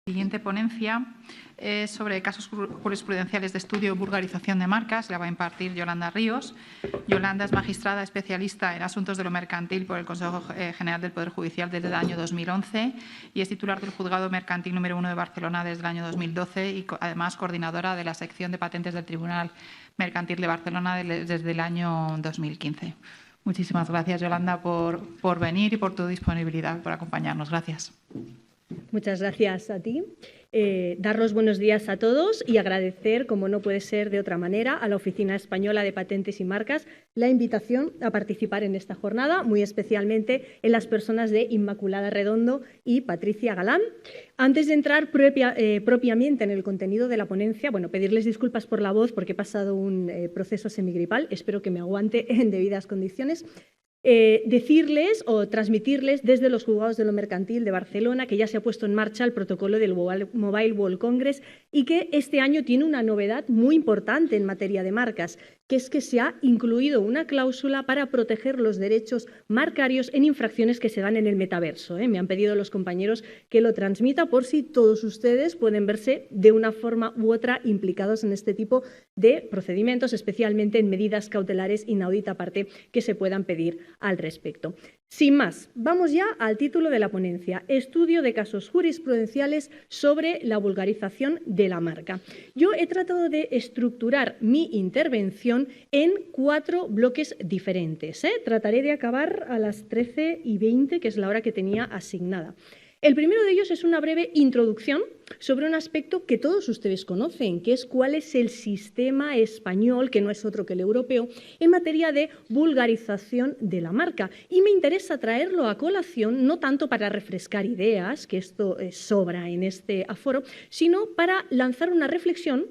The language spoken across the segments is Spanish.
Siguiente ponencia es sobre casos jurisprudenciales de estudio y vulgarización de marcas. La va a impartir Yolanda Ríos. Yolanda es magistrada especialista en asuntos de lo mercantil por el Consejo General del Poder Judicial desde el año 2011 y es titular del Juzgado Mercantil número 1 de Barcelona desde el año 2012 y además coordinadora de la sección de patentes del Tribunal Mercantil de Barcelona desde el año 2015. Muchísimas gracias, Yolanda, por venir y por tu disponibilidad, por acompañarnos. Gracias. Muchas gracias a ti. Dar los buenos días a todos y agradecer, como no puede ser de otra manera, a la Oficina Española de Patentes y Marcas la invitación a participar en esta jornada, muy especialmente en las personas de Inmaculada Redondo y Patricia Galán. Antes de entrar propiamente en el contenido de la ponencia, pedirles disculpas por la voz porque he pasado un proceso semigripal, espero que me aguante en debidas condiciones. Decirles o transmitirles desde los juzgados de lo mercantil de Barcelona que ya se ha puesto en marcha el protocolo del Mobile World Congress y que este año tiene una novedad muy importante en materia de marcas, que es que se ha incluido una cláusula para proteger los derechos marcarios en infracciones que se dan en el metaverso. Me han pedido los compañeros que lo transmita por si todos ustedes pueden verse de una forma u otra implicados en este tipo de procedimientos, especialmente en medidas cautelares inaudita parte que se puedan pedir al respecto. Sin más, vamos ya al título de la ponencia, Estudio de casos jurisprudenciales sobre la vulgarización de la marca. Yo he tratado de estructurar mi intervención en 4 bloques diferentes. Trataré de acabar a las 13:20, que es la hora que tenía asignada. El primero de ellos es una breve introducción sobre un aspecto que todos ustedes conocen, que es cuál es el sistema español, que no es otro que el europeo, en materia de vulgarización de la marca. Y me interesa traerlo a colación, no tanto para refrescar ideas, que esto sobra en este aforo, sino para lanzar una reflexión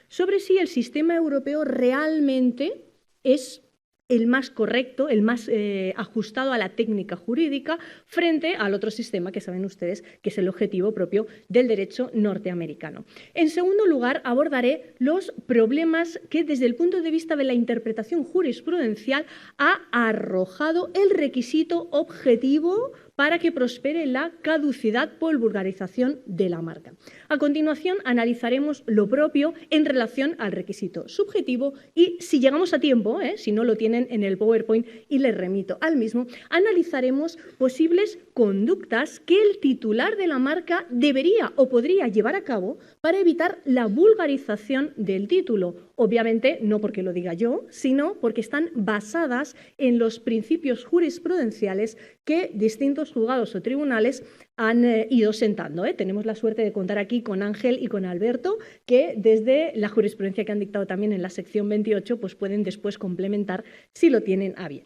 sobre si el sistema europeo realmente es el más correcto, el más ajustado a la técnica jurídica frente al otro sistema que saben ustedes que es el objetivo propio del derecho norteamericano. En segundo lugar, abordaré los problemas que desde el punto de vista de la interpretación jurisprudencial ha arrojado el requisito objetivo para que prospere la caducidad por vulgarización de la marca. A continuación, analizaremos lo propio en relación al requisito subjetivo y, si llegamos a tiempo, si no lo tienen en el PowerPoint y les remito al mismo, analizaremos posibles conductas que el titular de la marca debería o podría llevar a cabo para evitar la vulgarización del título. Obviamente, no porque lo diga yo, sino porque están basadas en los principios jurisprudenciales que distintos juzgados o tribunales han ido sentando. Tenemos la suerte de contar aquí con Ángel y con Alberto, que desde la jurisprudencia que han dictado también en la sección 28, pues pueden después complementar si lo tienen a bien.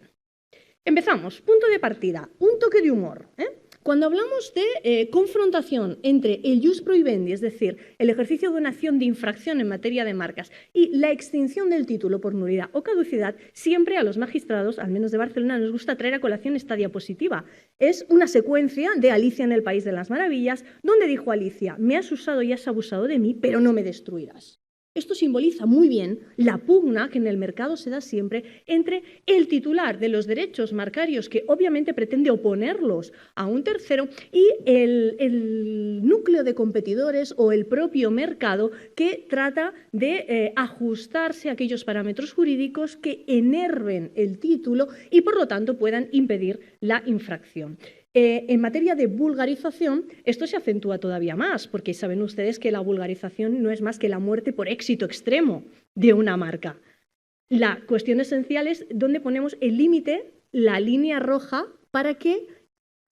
Empezamos. Punto de partida. Un toque de humor. Cuando hablamos de confrontación entre el jus prohibendi, es decir, el ejercicio de una acción de infracción en materia de marcas, y la extinción del título por nulidad o caducidad, siempre a los magistrados, al menos de Barcelona, nos gusta traer a colación esta diapositiva. Es una secuencia de Alicia en el País de las Maravillas, donde dijo Alicia: me has usado y has abusado de mí, pero no me destruirás. Esto simboliza muy bien la pugna que en el mercado se da siempre entre el titular de los derechos marcarios, que obviamente pretende oponerlos a un tercero, y el núcleo de competidores o el propio mercado que trata de ajustarse a aquellos parámetros jurídicos que enerven el título y por lo tanto puedan impedir la infracción. En materia de vulgarización, esto se acentúa todavía más, porque saben ustedes que la vulgarización no es más que la muerte por éxito extremo de una marca. La cuestión esencial es dónde ponemos el límite, la línea roja, para que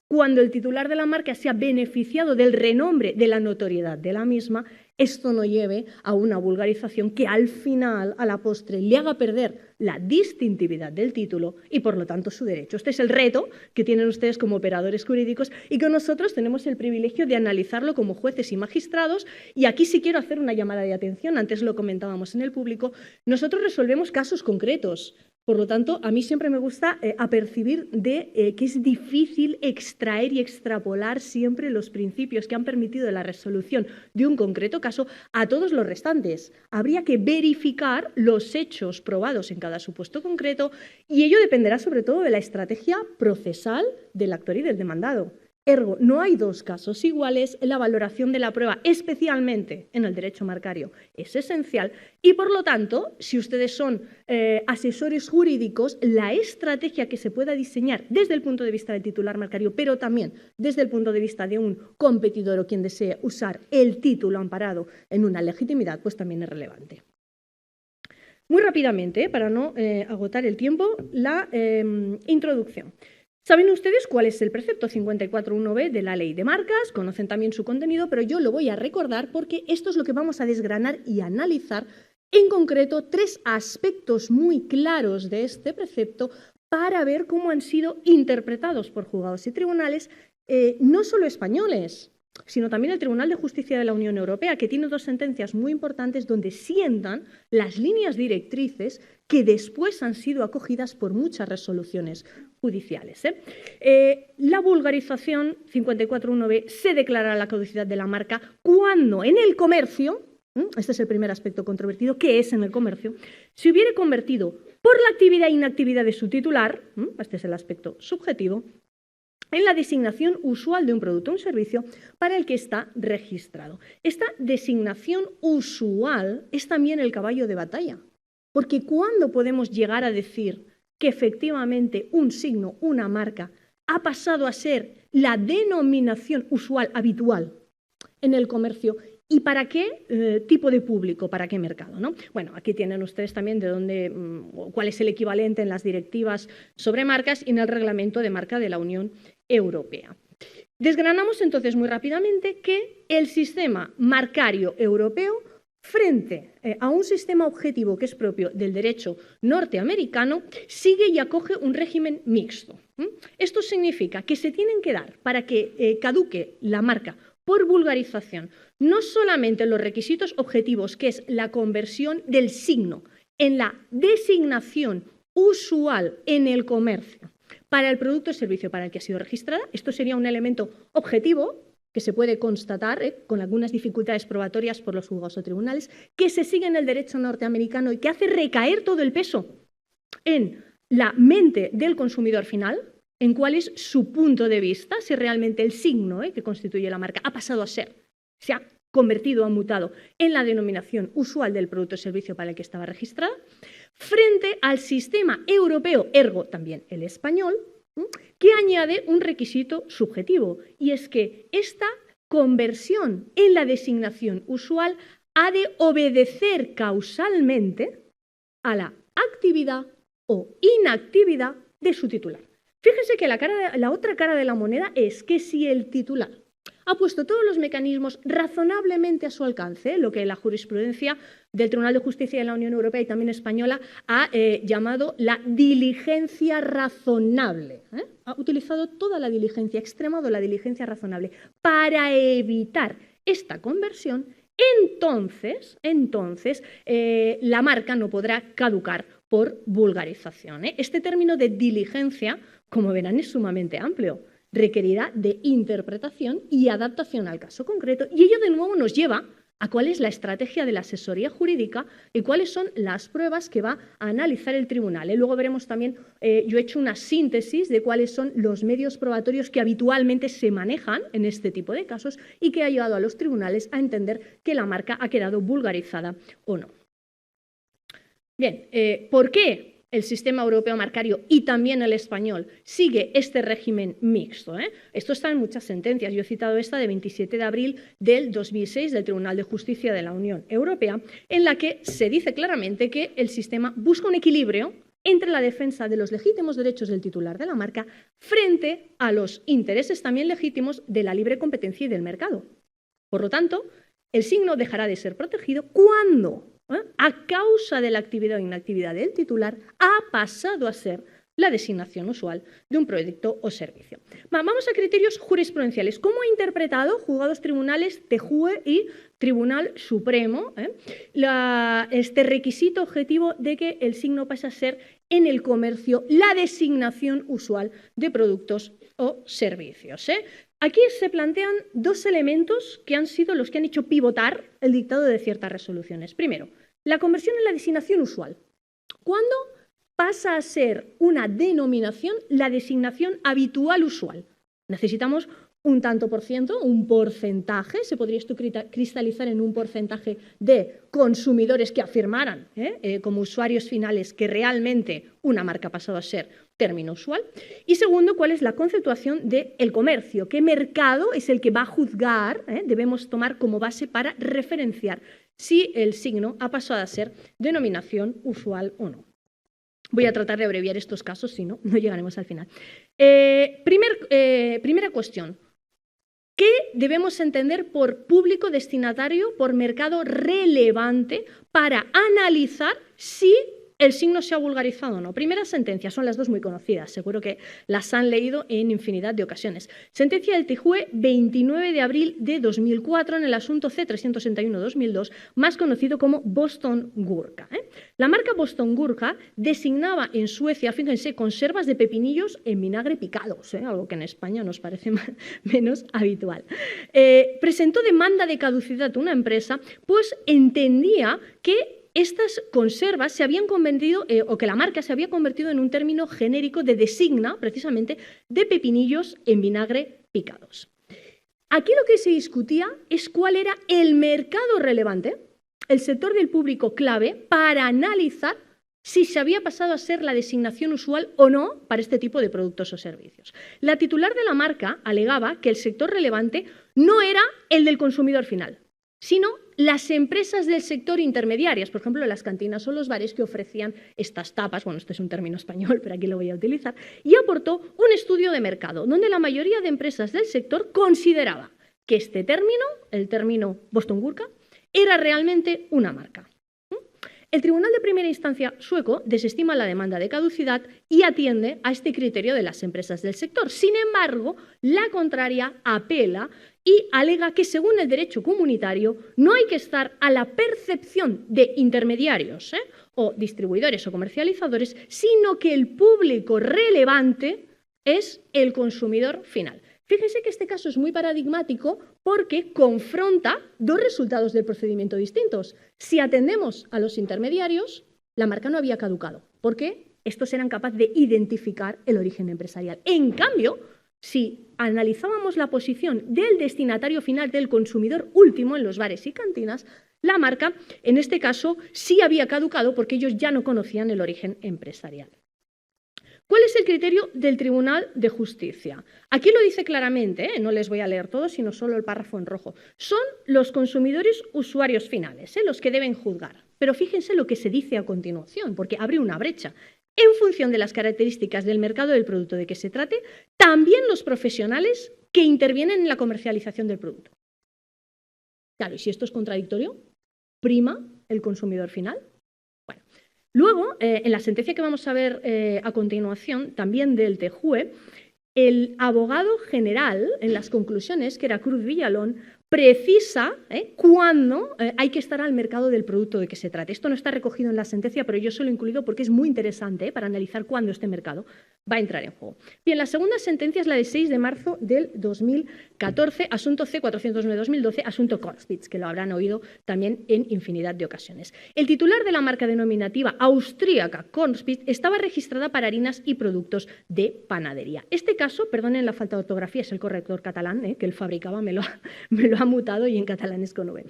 cuando el titular de la marca se ha beneficiado del renombre, de la notoriedad de la misma, esto no lleve a una vulgarización que al final, a la postre, le haga perder la distintividad del título y, por lo tanto, su derecho. Este es el reto que tienen ustedes como operadores jurídicos y que nosotros tenemos el privilegio de analizarlo como jueces y magistrados. Y aquí sí quiero hacer una llamada de atención, antes lo comentábamos en el público, nosotros resolvemos casos concretos. Por lo tanto, a mí siempre me gusta apercibir de que es difícil extraer y extrapolar siempre los principios que han permitido la resolución de un concreto caso a todos los restantes. Habría que verificar los hechos probados en cada supuesto concreto y ello dependerá sobre todo de la estrategia procesal del actor y del demandado. Ergo, no hay dos casos iguales, la valoración de la prueba, especialmente en el derecho marcario, es esencial y, por lo tanto, si ustedes son asesores jurídicos, la estrategia que se pueda diseñar desde el punto de vista del titular marcario, pero también desde el punto de vista de un competidor o quien desee usar el título amparado en una legitimidad, pues también es relevante. Muy rápidamente, para no agotar el tiempo, la introducción. Saben ustedes cuál es el precepto 54.1b de la Ley de Marcas, conocen también su contenido, pero yo lo voy a recordar porque esto es lo que vamos a desgranar y analizar, en concreto, 3 aspectos muy claros de este precepto para ver cómo han sido interpretados por juzgados y tribunales, no solo españoles, sino también el Tribunal de Justicia de la Unión Europea, que tiene 2 sentencias muy importantes donde sientan las líneas directrices que después han sido acogidas por muchas resoluciones judiciales. La vulgarización 54.1b se declara la caducidad de la marca cuando en el comercio, este es el primer aspecto controvertido, ¿qué es en el comercio? Se hubiere convertido por la actividad e inactividad de su titular, este es el aspecto subjetivo, en la designación usual de un producto o un servicio para el que está registrado. Esta designación usual es también el caballo de batalla, porque ¿cuándo podemos llegar a decir que efectivamente un signo, una marca, ha pasado a ser la denominación usual habitual en el comercio? ¿Y para qué tipo de público, para qué mercado, ¿no? Bueno, aquí tienen ustedes también de dónde, cuál es el equivalente en las directivas sobre marcas y en el reglamento de marca de la Unión Europea. Desgranamos entonces muy rápidamente que el sistema marcario europeo, frente a un sistema objetivo que es propio del derecho norteamericano, sigue y acoge un régimen mixto. Esto significa que se tienen que dar, para que caduque la marca por vulgarización, no solamente los requisitos objetivos, que es la conversión del signo en la designación usual en el comercio para el producto o servicio para el que ha sido registrada. Esto sería un elemento objetivo que se puede constatar con algunas dificultades probatorias por los juzgados o tribunales, que se sigue en el derecho norteamericano y que hace recaer todo el peso en la mente del consumidor final, en cuál es su punto de vista, si realmente el signo que constituye la marca ha pasado a ser, se ha convertido, ha mutado en la denominación usual del producto o servicio para el que estaba registrada, frente al sistema europeo, ergo también el español, que añade un requisito subjetivo, y es que esta conversión en la designación usual ha de obedecer causalmente a la actividad o inactividad de su titular. Fíjense que la otra cara de la moneda es que si el titular ha puesto todos los mecanismos razonablemente a su alcance, lo que la jurisprudencia del Tribunal de Justicia de la Unión Europea y también española ha llamado la diligencia razonable. Ha utilizado toda la diligencia, ha extremado la diligencia razonable para evitar esta conversión. Entonces, la marca no podrá caducar por vulgarización. Este término de diligencia, como verán, es sumamente amplio. Requerirá de interpretación y adaptación al caso concreto, y ello de nuevo nos lleva a cuál es la estrategia de la asesoría jurídica y cuáles son las pruebas que va a analizar el tribunal. Luego veremos también, yo he hecho una síntesis de cuáles son los medios probatorios que habitualmente se manejan en este tipo de casos y que ha llevado a los tribunales a entender que la marca ha quedado vulgarizada o no. Bien, ¿por qué el sistema europeo marcario y también el español sigue este régimen mixto? Esto está en muchas sentencias. Yo he citado esta de 27 de abril del 2006 del Tribunal de Justicia de la Unión Europea, en la que se dice claramente que el sistema busca un equilibrio entre la defensa de los legítimos derechos del titular de la marca frente a los intereses también legítimos de la libre competencia y del mercado. Por lo tanto, el signo dejará de ser protegido cuando, a causa de la actividad o inactividad del titular, ha pasado a ser la designación usual de un producto o servicio. Vamos a criterios jurisprudenciales. ¿Cómo ha interpretado juzgados, tribunales, TJUE y Tribunal Supremo este requisito objetivo de que el signo pasa a ser en el comercio la designación usual de productos o servicios? Aquí se plantean 2 elementos que han sido los que han hecho pivotar el dictado de ciertas resoluciones. Primero, la conversión en la designación usual. ¿Cuándo pasa a ser una denominación la designación habitual usual? Necesitamos un tanto por ciento, un porcentaje, se podría esto cristalizar en un porcentaje de consumidores que afirmaran como usuarios finales que realmente una marca ha pasado a ser término usual. Y segundo, ¿cuál es la conceptuación del comercio? ¿Qué mercado es el que va a juzgar? Debemos tomar como base para referenciar si el signo ha pasado a ser denominación usual o no. Voy a tratar de abreviar estos casos, si no, no llegaremos al final. Primera cuestión. ¿Qué debemos entender por público destinatario, por mercado relevante para analizar si el signo se ha vulgarizado o no? Primera sentencia, son las dos muy conocidas, seguro que las han leído en infinidad de ocasiones. Sentencia del TJUE, 29 de abril de 2004, en el asunto C-361-2002, más conocido como Boston Gurkha. La marca Boston Gurkha designaba en Suecia, fíjense, conservas de pepinillos en vinagre picados, algo que en España nos parece menos habitual. Presentó demanda de caducidad a una empresa, pues entendía que estas conservas se habían convertido, o que la marca se había convertido en un término genérico de designa, precisamente, de pepinillos en vinagre picados. Aquí lo que se discutía es cuál era el mercado relevante, el sector del público clave, para analizar si se había pasado a ser la designación usual o no para este tipo de productos o servicios. La titular de la marca alegaba que el sector relevante no era el del consumidor final, sino las empresas del sector intermediarias, por ejemplo, las cantinas o los bares que ofrecían estas tapas, bueno, este es un término español, pero aquí lo voy a utilizar, y aportó un estudio de mercado donde la mayoría de empresas del sector consideraba que este término, el término Boston Gurkha, era realmente una marca. El Tribunal de Primera Instancia sueco desestima la demanda de caducidad y atiende a este criterio de las empresas del sector. Sin embargo, la contraria apela y alega que, según el derecho comunitario, no hay que estar a la percepción de intermediarios o distribuidores o comercializadores, sino que el público relevante es el consumidor final. Fíjense que este caso es muy paradigmático porque confronta dos resultados del procedimiento distintos. Si atendemos a los intermediarios, la marca no había caducado, porque estos eran capaces de identificar el origen empresarial. En cambio, si analizábamos la posición del destinatario final, del consumidor último en los bares y cantinas, la marca, en este caso, sí había caducado porque ellos ya no conocían el origen empresarial. ¿Cuál es el criterio del Tribunal de Justicia? Aquí lo dice claramente, no les voy a leer todo, sino solo el párrafo en rojo. Son los consumidores usuarios finales, los que deben juzgar. Pero fíjense lo que se dice a continuación, porque abre una brecha. En función de las características del mercado del producto de que se trate, también los profesionales que intervienen en la comercialización del producto. Claro, y si esto es contradictorio, ¿prima el consumidor final? Bueno, luego, en la sentencia que vamos a ver a continuación, también del TJUE, el abogado general, en las conclusiones, que era Cruz Villalón, precisa cuándo hay que estar al mercado del producto de que se trate. Esto no está recogido en la sentencia, pero yo se lo he incluido porque es muy interesante para analizar cuándo este mercado va a entrar en juego. Bien, la segunda sentencia es la de 6 de marzo del 2014, asunto C-409-2012, asunto Cornspitz, que lo habrán oído también en infinidad de ocasiones. El titular de la marca denominativa austríaca Cornspitz estaba registrada para harinas y productos de panadería. Este caso, perdonen la falta de ortografía, es el corrector catalán que él fabricaba, me lo ha mutado y en catalán es con V.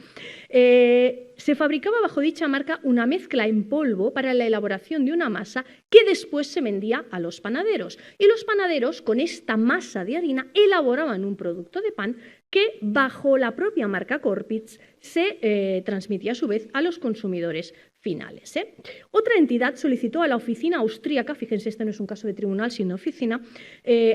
Se fabricaba bajo dicha marca una mezcla en polvo para la elaboración de una masa que después se vendía a los panaderos. Y los panaderos, con esta masa de harina, elaboraban un producto de pan que, bajo la propia marca Cornspitz, se transmitía a su vez a los consumidores finales. Otra entidad solicitó a la oficina austríaca, fíjense, este no es un caso de tribunal, sino oficina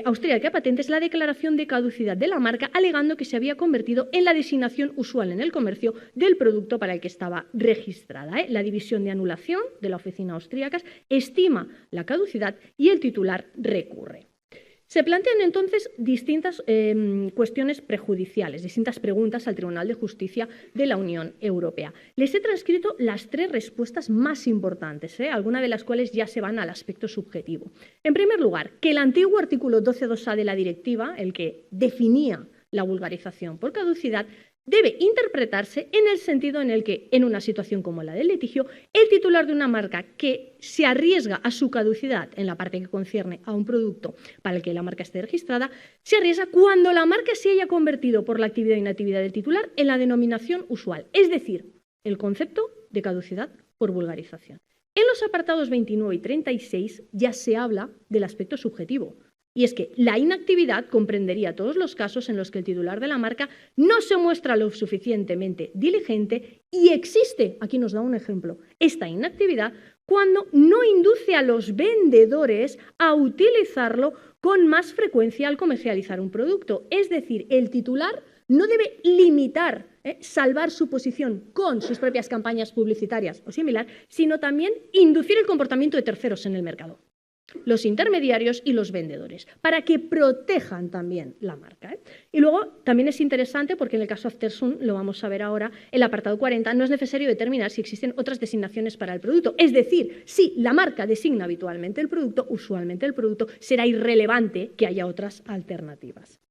austríaca de patentes, la declaración de caducidad de la marca, alegando que se había convertido en la designación usual en el comercio del producto para el que estaba registrada. La división de anulación de la oficina austríaca estima la caducidad y el titular recurre. Se plantean entonces distintas cuestiones prejudiciales, distintas preguntas al Tribunal de Justicia de la Unión Europea. Les he transcrito las 3 respuestas más importantes, algunas de las cuales ya se van al aspecto subjetivo. En primer lugar, que el antiguo artículo 12.2a de la directiva, el que definía la vulgarización por caducidad, debe interpretarse en el sentido en el que, en una situación como la del litigio, el titular de una marca que se arriesga a su caducidad en la parte que concierne a un producto para el que la marca esté registrada, se arriesga cuando la marca se haya convertido por la actividad o inactividad del titular en la denominación usual, es decir, el concepto de caducidad por vulgarización. En los apartados 29 y 36 ya se habla del aspecto subjetivo. Y es que la inactividad comprendería todos los casos en los que el titular de la marca no se muestra lo suficientemente diligente y existe, aquí nos da un ejemplo, esta inactividad cuando no induce a los vendedores a utilizarlo con más frecuencia al comercializar un producto. Es decir, el titular no debe limitar, salvar su posición con sus propias campañas publicitarias o similar, sino también inducir el comportamiento de terceros en el mercado, los intermediarios y los vendedores, para que protejan también la marca. Y luego también es interesante, porque en el caso Aftersun, lo vamos a ver ahora, el apartado 40, no es necesario determinar si existen otras designaciones para el producto. Es decir, si la marca designa habitualmente el producto, usualmente el producto, será irrelevante que haya otras alternativas.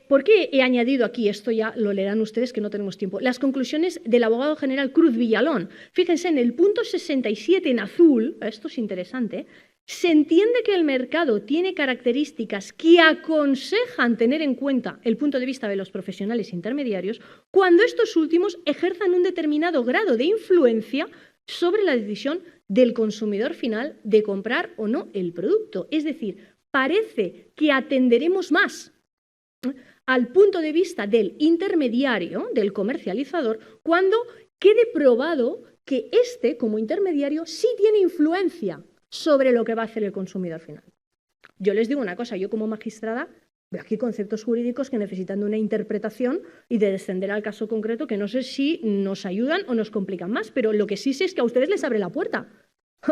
¿Por qué he añadido aquí, esto ya lo leerán ustedes que no tenemos tiempo, las conclusiones del abogado general Cruz Villalón? Fíjense, en el punto 67 en azul, esto es interesante, se entiende que el mercado tiene características que aconsejan tener en cuenta el punto de vista de los profesionales intermediarios cuando estos últimos ejerzan un determinado grado de influencia sobre la decisión del consumidor final de comprar o no el producto. Es decir, parece que atenderemos más al punto de vista del intermediario, del comercializador, cuando quede probado que éste, como intermediario, sí tiene influencia sobre lo que va a hacer el consumidor final. Yo les digo una cosa, yo como magistrada veo aquí conceptos jurídicos que necesitan de una interpretación y de descender al caso concreto que no sé si nos ayudan o nos complican más, pero lo que sí sé es que a ustedes les abre la puerta,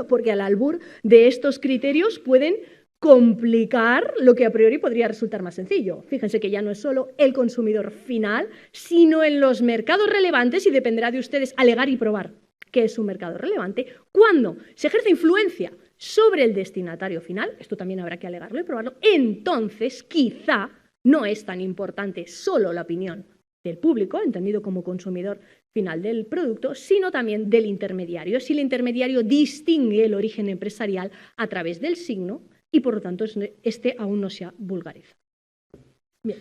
porque al albur de estos criterios pueden complicar lo que a priori podría resultar más sencillo. Fíjense que ya no es solo el consumidor final, sino en los mercados relevantes, y dependerá de ustedes alegar y probar qué es un mercado relevante, cuando se ejerce influencia sobre el destinatario final, esto también habrá que alegarlo y probarlo, entonces quizá no es tan importante solo la opinión del público, entendido como consumidor final del producto, sino también del intermediario. Si el intermediario distingue el origen empresarial a través del signo, y por lo tanto este aún no se ha vulgarizado. Bien.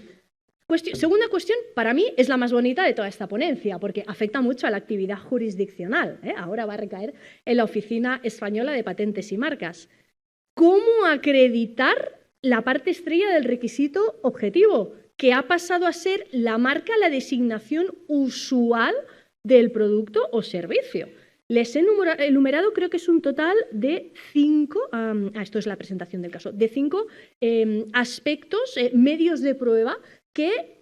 Segunda cuestión, para mí es la más bonita de toda esta ponencia, porque afecta mucho a la actividad jurisdiccional. Ahora va a recaer en la Oficina Española de Patentes y Marcas. ¿Cómo acreditar la parte estrella del requisito objetivo, que ha pasado a ser la marca, la designación usual del producto o servicio? Les he enumerado, creo que es un total de 5, esto es la presentación del caso, de 5 aspectos, medios de prueba que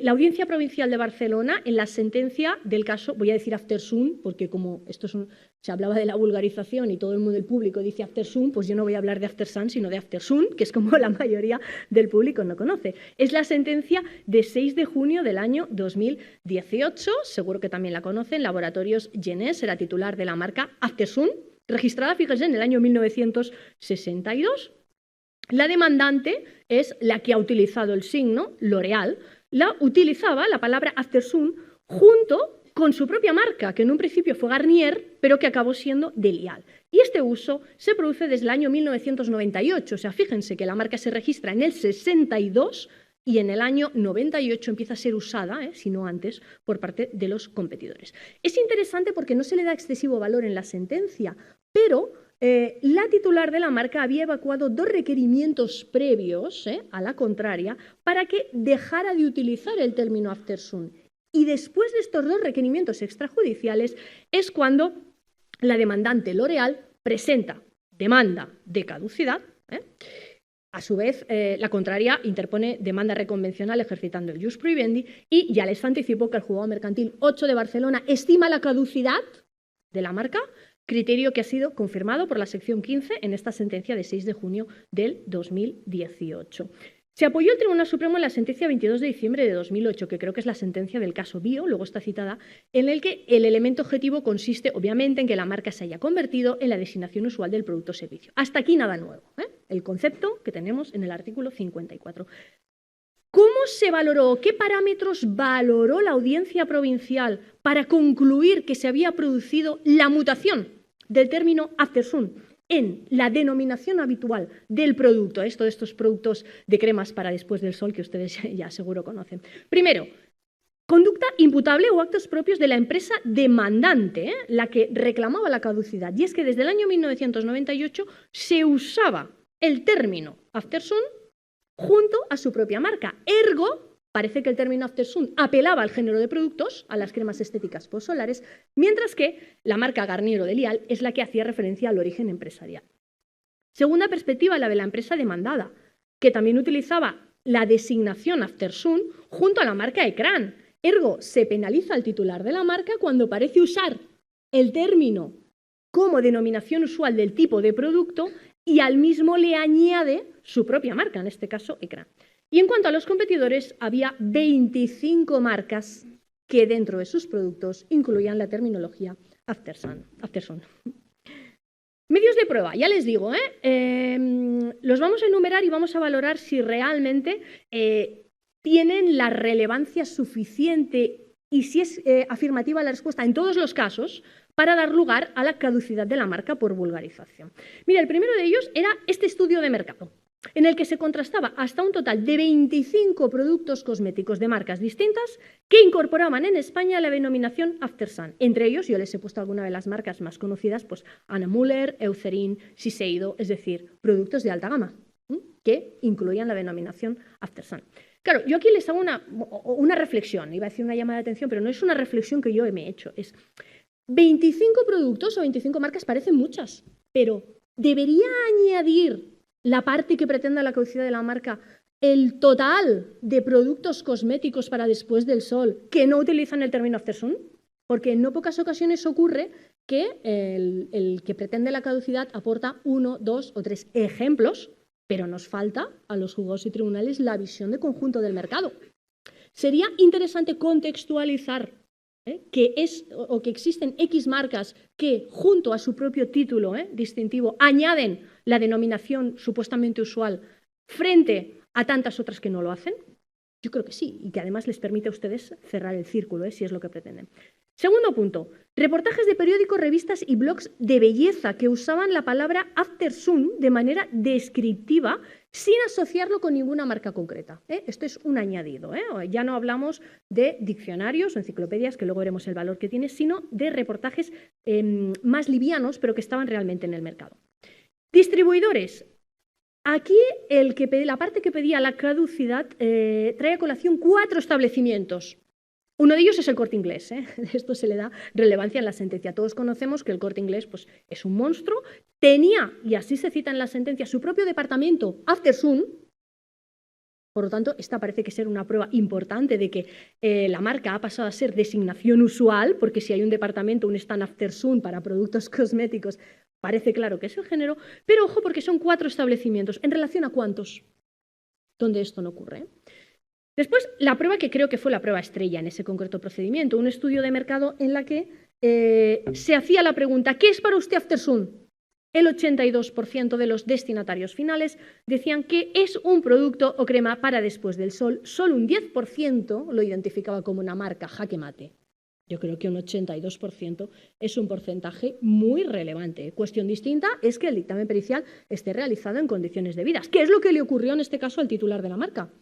la Audiencia Provincial de Barcelona, en la sentencia del caso, voy a decir Aftersun, porque como esto se hablaba de la vulgarización y todo el mundo del público dice Aftersun, pues yo no voy a hablar de Aftersun, sino de Aftersun, que es como la mayoría del público no conoce. Es la sentencia de 6 de junio del año 2018, seguro que también la conocen, Laboratorios Genés era titular de la marca Aftersun, registrada, fíjense, en el año 1962. La demandante es la que ha utilizado el signo L'Oréal, utilizaba la palabra Aftersun junto con su propia marca, que en un principio fue Garnier, pero que acabó siendo Delial. Y este uso se produce desde el año 1998, o sea, fíjense que la marca se registra en el 62 y en el año 98 empieza a ser usada, si no antes, por parte de los competidores. Es interesante porque no se le da excesivo valor en la sentencia, pero la titular de la marca había evacuado 2 requerimientos previos a la contraria para que dejara de utilizar el término Aftersun. Y después de estos 2 requerimientos extrajudiciales es cuando la demandante L'Oréal presenta demanda de caducidad. A su vez, la contraria interpone demanda reconvencional ejercitando el jus prohibendi y ya les anticipo que el juzgado mercantil 8 de Barcelona estima la caducidad de la marca, criterio que ha sido confirmado por la sección 15 en esta sentencia de 6 de junio del 2018. Se apoyó el Tribunal Supremo en la sentencia 22 de diciembre de 2008, que creo que es la sentencia del caso Bio, luego está citada, en el que el elemento objetivo consiste, obviamente, en que la marca se haya convertido en la designación usual del producto o servicio. Hasta aquí nada nuevo, el concepto que tenemos en el artículo 54. ¿Cómo se valoró, qué parámetros valoró la Audiencia Provincial para concluir que se había producido la mutación del término after sun en la denominación habitual del producto, de estos productos de cremas para después del sol que ustedes ya seguro conocen? Primero, conducta imputable o actos propios de la empresa demandante, la que reclamaba la caducidad. Y es que desde el año 1998 se usaba el término after sun junto a su propia marca. Ergo, parece que el término after sun apelaba al género de productos, a las cremas estéticas postsolares, mientras que la marca Garnier o Delial es la que hacía referencia al origen empresarial. Segunda perspectiva, la de la empresa demandada, que también utilizaba la designación after sun junto a la marca Ecran. Ergo, se penaliza al titular de la marca cuando parece usar el término como denominación usual del tipo de producto y al mismo le añade su propia marca, en este caso Ecran. Y en cuanto a los competidores, había 25 marcas que dentro de sus productos incluían la terminología after sun. Medios de prueba, ya les digo, los vamos a enumerar y vamos a valorar si realmente tienen la relevancia suficiente y si es afirmativa la respuesta en todos los casos para dar lugar a la caducidad de la marca por vulgarización. Mira, el primero de ellos era este estudio de mercado, en el que se contrastaba hasta un total de 25 productos cosméticos de marcas distintas que incorporaban en España la denominación after sun. Entre ellos, yo les he puesto alguna de las marcas más conocidas, pues Anna Müller, Eucerin, Shiseido, es decir, productos de alta gama que incluían la denominación after sun. Claro, yo aquí les hago una reflexión, iba a decir una llamada de atención, pero no es una reflexión que yo me he hecho, es 25 productos o 25 marcas parecen muchas, pero ¿debería añadir la parte que pretenda la caducidad de la marca el total de productos cosméticos para después del sol que no utilizan el término after sun? Porque en no pocas ocasiones ocurre que el que pretende la caducidad aporta 1, 2 o 3 ejemplos, pero nos falta a los juzgados y tribunales la visión de conjunto del mercado. Sería interesante contextualizar que existen X marcas que junto a su propio título distintivo añaden la denominación supuestamente usual frente a tantas otras que no lo hacen. Yo creo que sí, y que además les permite a ustedes cerrar el círculo, si es lo que pretenden. Segundo punto, reportajes de periódicos, revistas y blogs de belleza que usaban la palabra after sun de manera descriptiva sin asociarlo con ninguna marca concreta. Esto es un añadido. Ya no hablamos de diccionarios o enciclopedias, que luego veremos el valor que tiene, sino de reportajes más livianos, pero que estaban realmente en el mercado. Distribuidores. Aquí la parte que pedía la caducidad trae a colación 4 establecimientos. Uno de ellos es el Corte Inglés. Esto se le da relevancia en la sentencia. Todos conocemos que el Corte Inglés pues, es un monstruo. Tenía, y así se cita en la sentencia, su propio departamento after sun. Por lo tanto, esta parece que ser una prueba importante de que la marca ha pasado a ser designación usual, porque si hay un departamento, un stand after sun para productos cosméticos, parece claro que es el género. Pero ojo, porque son 4 establecimientos. ¿En relación a cuántos? Donde esto no ocurre. Después, la prueba que creo que fue la prueba estrella en ese concreto procedimiento, un estudio de mercado en la que se hacía la pregunta ¿qué es para usted after sun? El 82% de los destinatarios finales decían que es un producto o crema para después del sol. Solo un 10% lo identificaba como una marca jaque mate. Yo creo que un 82% es un porcentaje muy relevante. Cuestión distinta es que el dictamen pericial esté realizado en condiciones debidas. ¿Qué es lo que le ocurrió en este caso al titular de la marca?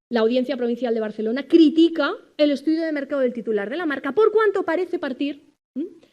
La Audiencia Provincial de Barcelona critica el estudio de mercado del titular de la marca por cuanto parece partir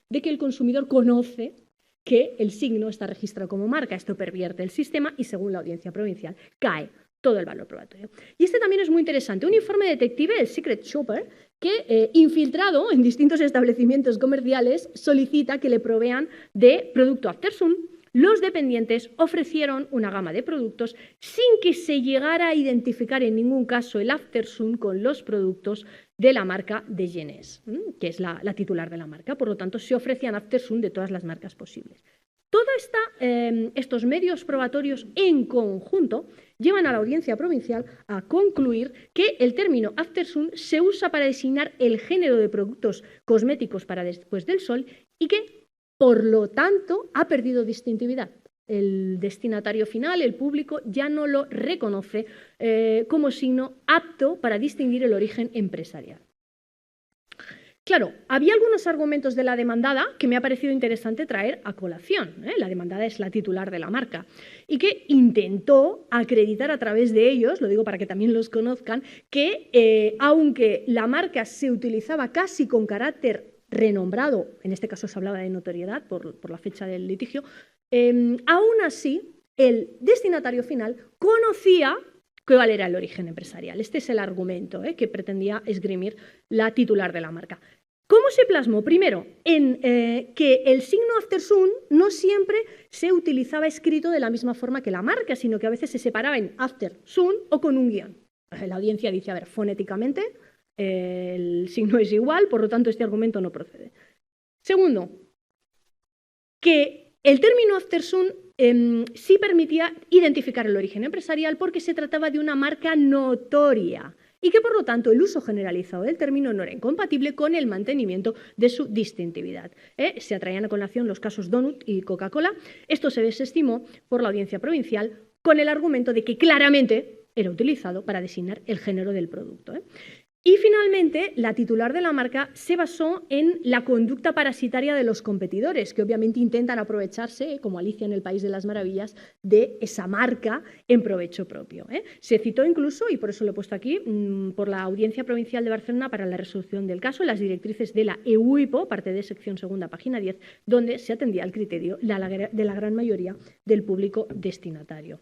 de que el consumidor conoce que el signo está registrado como marca. Esto pervierte el sistema y, según la Audiencia Provincial, cae todo el valor probatorio. Y este también es muy interesante. Un informe detective, el Secret Shopper, que infiltrado en distintos establecimientos comerciales solicita que le provean de producto after sun. Los dependientes ofrecieron una gama de productos sin que se llegara a identificar en ningún caso el after sun con los productos de la marca de Genés, que es la titular de la marca. Por lo tanto, se ofrecían after sun de todas las marcas posibles. Todos estos medios probatorios en conjunto llevan a la Audiencia Provincial a concluir que el término after sun se usa para designar el género de productos cosméticos para después del sol y que por lo tanto, ha perdido distintividad. El destinatario final, el público, ya no lo reconoce como signo apto para distinguir el origen empresarial. Claro, había algunos argumentos de la demandada que me ha parecido interesante traer a colación. La demandada es la titular de la marca y que intentó acreditar a través de ellos, lo digo para que también los conozcan, que aunque la marca se utilizaba casi con carácter renombrado, en este caso se hablaba de notoriedad por la fecha del litigio, aún así el destinatario final conocía cuál era el origen empresarial. Este es el argumento que pretendía esgrimir la titular de la marca. ¿Cómo se plasmó? Primero, en que el signo after soon no siempre se utilizaba escrito de la misma forma que la marca, sino que a veces se separaba en after soon o con un guión. La audiencia dice, a ver, fonéticamente el signo es igual, por lo tanto este argumento no procede. Segundo, que el término after soon sí permitía identificar el origen empresarial porque se trataba de una marca notoria y que por lo tanto el uso generalizado del término no era incompatible con el mantenimiento de su distintividad. Se atraían a colación los casos Donut y Coca-Cola. Esto se desestimó por la audiencia provincial con el argumento de que claramente era utilizado para designar el género del producto. Y finalmente, la titular de la marca se basó en la conducta parasitaria de los competidores, que obviamente intentan aprovecharse, como Alicia en el País de las Maravillas, de esa marca en provecho propio. Se citó incluso, y por eso lo he puesto aquí, por la Audiencia Provincial de Barcelona para la resolución del caso, las directrices de la EUIPO, parte de sección segunda, página 10, donde se atendía al criterio de la gran mayoría del público destinatario.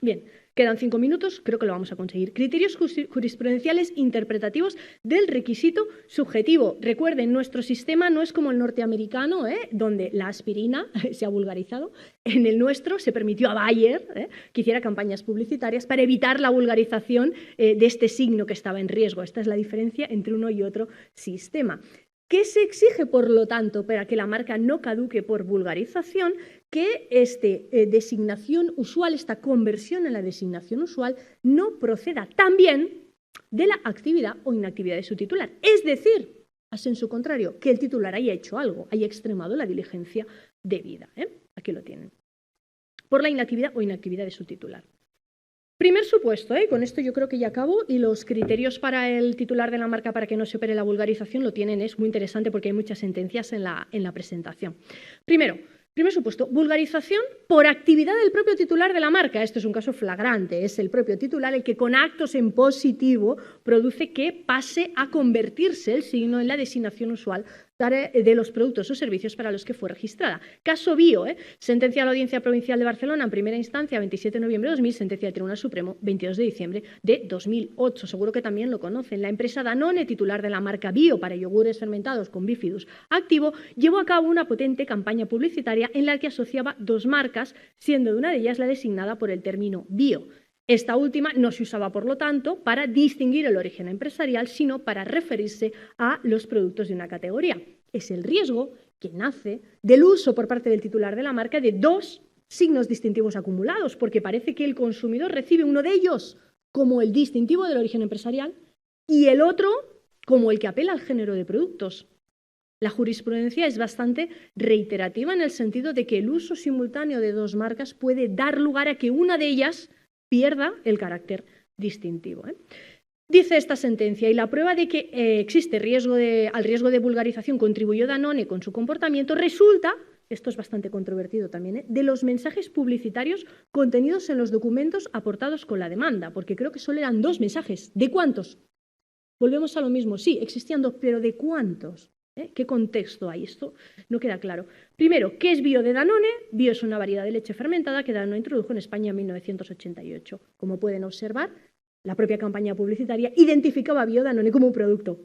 Bien, quedan 5 minutos, creo que lo vamos a conseguir. Criterios jurisprudenciales interpretativos del requisito subjetivo. Recuerden, nuestro sistema no es como el norteamericano, donde la aspirina se ha vulgarizado. En el nuestro se permitió a Bayer que hiciera campañas publicitarias para evitar la vulgarización de este signo que estaba en riesgo. Esta es la diferencia entre uno y otro sistema. ¿Qué se exige, por lo tanto, para que la marca no caduque por vulgarización? Que esta designación usual, esta conversión en la designación usual, no proceda también de la actividad o inactividad de su titular. Es decir, a sensu contrario, que el titular haya hecho algo, haya extremado la diligencia debida. Aquí lo tienen. Por la inactividad o inactividad de su titular. Primer supuesto, con esto yo creo que ya acabo, y los criterios para el titular de la marca para que no se opere la vulgarización lo tienen, es muy interesante porque hay muchas sentencias en la presentación. Primer supuesto, vulgarización por actividad del propio titular de la marca. Esto es un caso flagrante, es el propio titular el que con actos en positivo produce que pase a convertirse el signo en la designación usual de los productos o servicios para los que fue registrada. Caso Bio, sentencia de la Audiencia Provincial de Barcelona en primera instancia, 27 de noviembre de 2000, sentencia del Tribunal Supremo, 22 de diciembre de 2008. Seguro que también lo conocen. La empresa Danone, titular de la marca Bio para yogures fermentados con bifidus activo, llevó a cabo una potente campaña publicitaria en la que asociaba dos marcas, siendo de una de ellas la designada por el término Bio. Esta última no se usaba, por lo tanto, para distinguir el origen empresarial, sino para referirse a los productos de una categoría. Es el riesgo que nace del uso por parte del titular de la marca de dos signos distintivos acumulados, porque parece que el consumidor recibe uno de ellos como el distintivo del origen empresarial y el otro como el que apela al género de productos. La jurisprudencia es bastante reiterativa en el sentido de que el uso simultáneo de dos marcas puede dar lugar a que una de ellas pierda el carácter distintivo. Dice esta sentencia, y la prueba de que existe al riesgo de vulgarización contribuyó Danone con su comportamiento, resulta, esto es bastante controvertido también, de los mensajes publicitarios contenidos en los documentos aportados con la demanda, porque creo que solo eran 2 mensajes. ¿De cuántos? Volvemos a lo mismo, sí, existían 2, pero ¿de cuántos? ¿Qué contexto hay? Esto no queda claro. Primero, ¿qué es Bio de Danone? Bio es una variedad de leche fermentada que Danone introdujo en España en 1988. Como pueden observar, la propia campaña publicitaria identificaba a Bio Danone como un producto,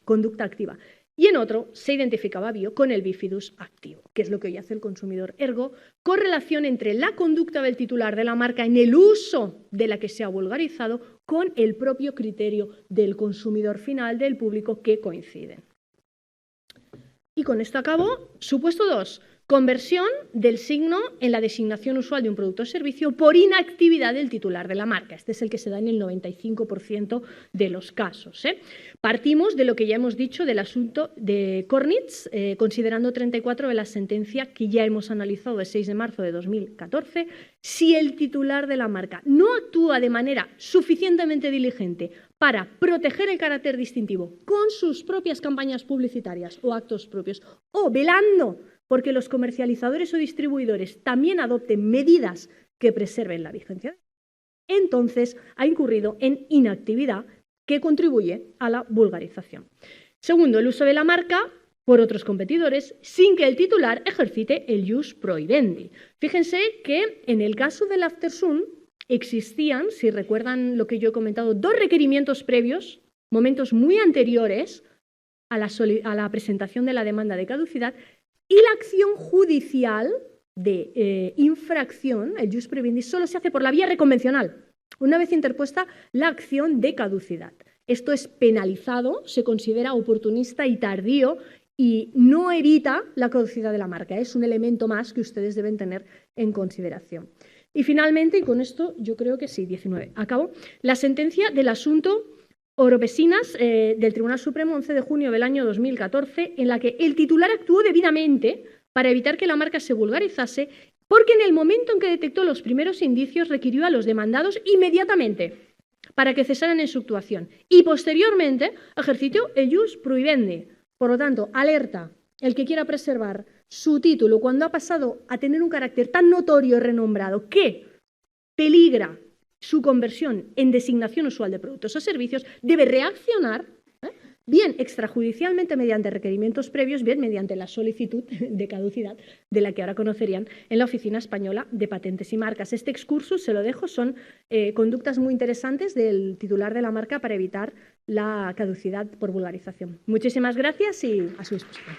conducta activa. Y en otro se identificaba a Bio con el bifidus activo, que es lo que hoy hace el consumidor. Ergo, correlación entre la conducta del titular de la marca en el uso de la que se ha vulgarizado con el propio criterio del consumidor final, del público, que coinciden. Y con esto acabo. Supuesto 2. Conversión del signo en la designación usual de un producto o servicio por inactividad del titular de la marca. Este es el que se da en el 95% de los casos. Partimos de lo que ya hemos dicho del asunto de Kornitz, considerando 34 de la sentencia que ya hemos analizado de 6 de marzo de 2014. Si el titular de la marca no actúa de manera suficientemente diligente para proteger el carácter distintivo con sus propias campañas publicitarias o actos propios, o velando porque los comercializadores o distribuidores también adopten medidas que preserven la vigencia, entonces ha incurrido en inactividad que contribuye a la vulgarización. Segundo, el uso de la marca por otros competidores sin que el titular ejercite el ius prohibendi. Fíjense que en el caso del Aftersun existían, si recuerdan lo que yo he comentado, 2 requerimientos previos, momentos muy anteriores a la presentación de la demanda de caducidad, y la acción judicial de infracción, el ius prohibendi, solo se hace por la vía reconvencional, una vez interpuesta la acción de caducidad. Esto es penalizado, se considera oportunista y tardío y no evita la caducidad de la marca. Es un elemento más que ustedes deben tener en consideración. Y finalmente, y con esto yo creo que sí, 19, acabo, la sentencia del asunto Oropesinas del Tribunal Supremo 11 de junio del año 2014, en la que el titular actuó debidamente para evitar que la marca se vulgarizase, porque en el momento en que detectó los primeros indicios requirió a los demandados inmediatamente para que cesaran en su actuación y posteriormente ejercitó el ius prohibendi. Por lo tanto, alerta, el que quiera preservar su título cuando ha pasado a tener un carácter tan notorio y renombrado que peligra su conversión en designación usual de productos o servicios, debe reaccionar, bien extrajudicialmente mediante requerimientos previos, bien mediante la solicitud de caducidad de la que ahora conocerían en la Oficina Española de Patentes y Marcas. Este excursus, se lo dejo, son conductas muy interesantes del titular de la marca para evitar la caducidad por vulgarización. Muchísimas gracias y a su disposición.